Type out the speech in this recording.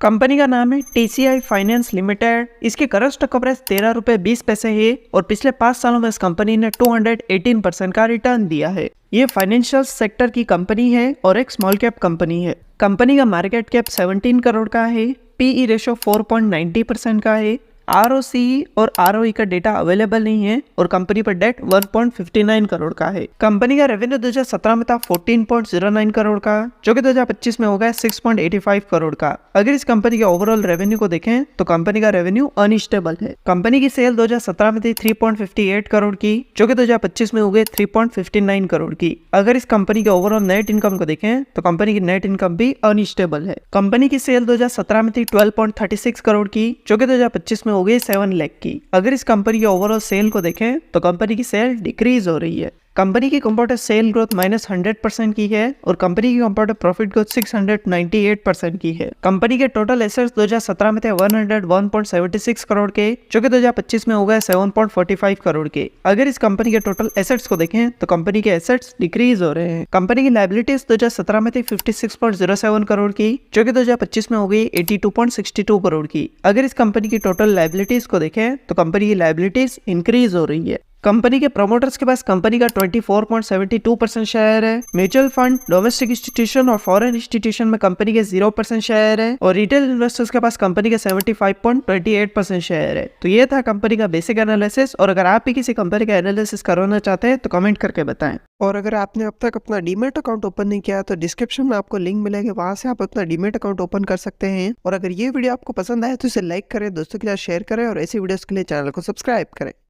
Company का नाम है TCI फाइनेंस लिमिटेड। इसकी करंट स्टॉक का प्राइस 13 रुपये 20 पैसे है और पिछले 5 सालों में इस कंपनी ने 218% का रिटर्न दिया है। ये फाइनेंशियल सेक्टर की कंपनी है और एक स्मॉल कैप कंपनी है। कंपनी का मार्केट कैप 17 करोड़ का है। PE रेशो 4.90% का है। ROCE और ROE का डेटा अवेलेबल नहीं है और कंपनी पर डेट 1.59 करोड़ का है। कंपनी का रेवेन्यू 2017 में था 14.09 करोड़ का, जो कि 2025 में हो गया 6.85 करोड़ का। अगर इस कंपनी के ओवरऑल रेवेन्यू को देखें तो कंपनी का रेवेन्यू अनस्टेबल है। कंपनी की सेल 2017 में थी 3.58 करोड़ की, जो कि 2025 में हो गए 3.59 करोड़ की। अगर इस कंपनी के ओवरऑल नेट इनकम को देखें तो कंपनी की नेट इनकम भी अनस्टेबल है। कंपनी की सेल 2017 में थी 12.36 करोड़ की, जो कि 2025 में हो गई 7 लाख की। अगर इस कंपनी के ओवरऑल सेल को देखें तो कंपनी की सेल डिक्रीज हो रही है। कंपनी की कंपाउंड सेल ग्रोथ -100% की है और कंपनी की कंपाउंड प्रॉफिट ग्रोथ 698% की है। कंपनी के टोटल एसेट्स 2017 में थे 101.76 करोड़ के, जो कि 2025 में हो गए 7.45 करोड़ के। अगर इस कंपनी के टोटल एसेट्स को देखें तो कंपनी के एसेट्स डिक्रीज हो रहे हैं। कंपनी की लायबिलिटीज 2017 में थी 56.07 करोड़ की, जो कि 2025 में हो गई 82.62 करोड़ की। अगर इस कंपनी की टोटल लायबिलिटीज को देखें तो कंपनी की लायबिलिटीज इंक्रीज हो रही है। कंपनी के प्रमोटर्स के पास कंपनी का 24.72% शेयर है। म्यूचुअल फंड, डोमेस्टिक इंस्टीट्यूशन और फॉरेन इंस्टीट्यूशन में कंपनी के 0% शेयर है और रिटेल इन्वेस्टर्स के पास कंपनी के 75.28% शेयर है। तो ये था कंपनी का बेसिक एनालिसिस। और अगर आप भी किसी कंपनी का एनालिसिस करवाना चाहते हैं तो कमेंट करके बताएं। और अगर आपने अब तक अपना डीमैट अकाउंट ओपन नहीं किया तो डिस्क्रिप्शन में आपको लिंक मिलेगा, वहां से आप अपना डीमैट अकाउंट ओपन कर सकते हैं। और अगर ये वीडियो आपको पसंद आए तो इसे लाइक करें, दोस्तों के साथ शेयर करें और ऐसी वीडियोस के लिए चैनल को सब्सक्राइब करें।